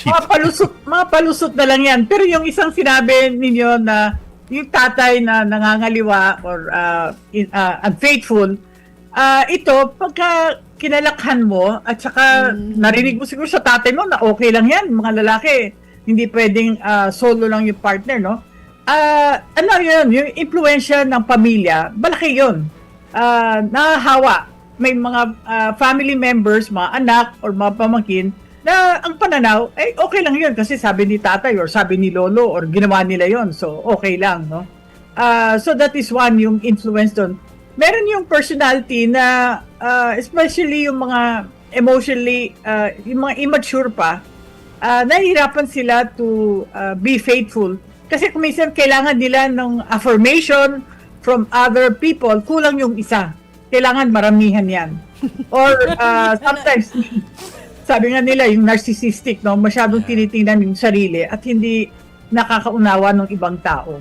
mga palusot na lang yan. Pero yung isang sinabi ninyo na yung tatay na nangangaliwa or unfaithful, ito, pagka kinalakhan mo at saka narinig mo siguro sa tatay mo na okay lang yan, mga lalaki. Hindi pwedeng solo lang yung partner, no? Ano yun, yung impluensya ng pamilya, malaki yun. Nahahawa. May mga family members, mga anak or mga pamangkin na ang pananaw, okay lang yun kasi sabi ni tatay or sabi ni lolo or ginawa nila yun. So, okay lang, no? So, that is one, yung influence doon. Meron yung personality na, especially yung mga emotionally, yung mga immature pa, nahihirapan sila to be faithful. Kasi kung minsan kailangan nila ng affirmation from other people, kulang yung isa. Kailangan maramihan yan. Or sometimes, sabi nga nila, yung narcissistic, no, masyadong tinitingnan yung sarili at hindi nakakaunawa ng ibang tao.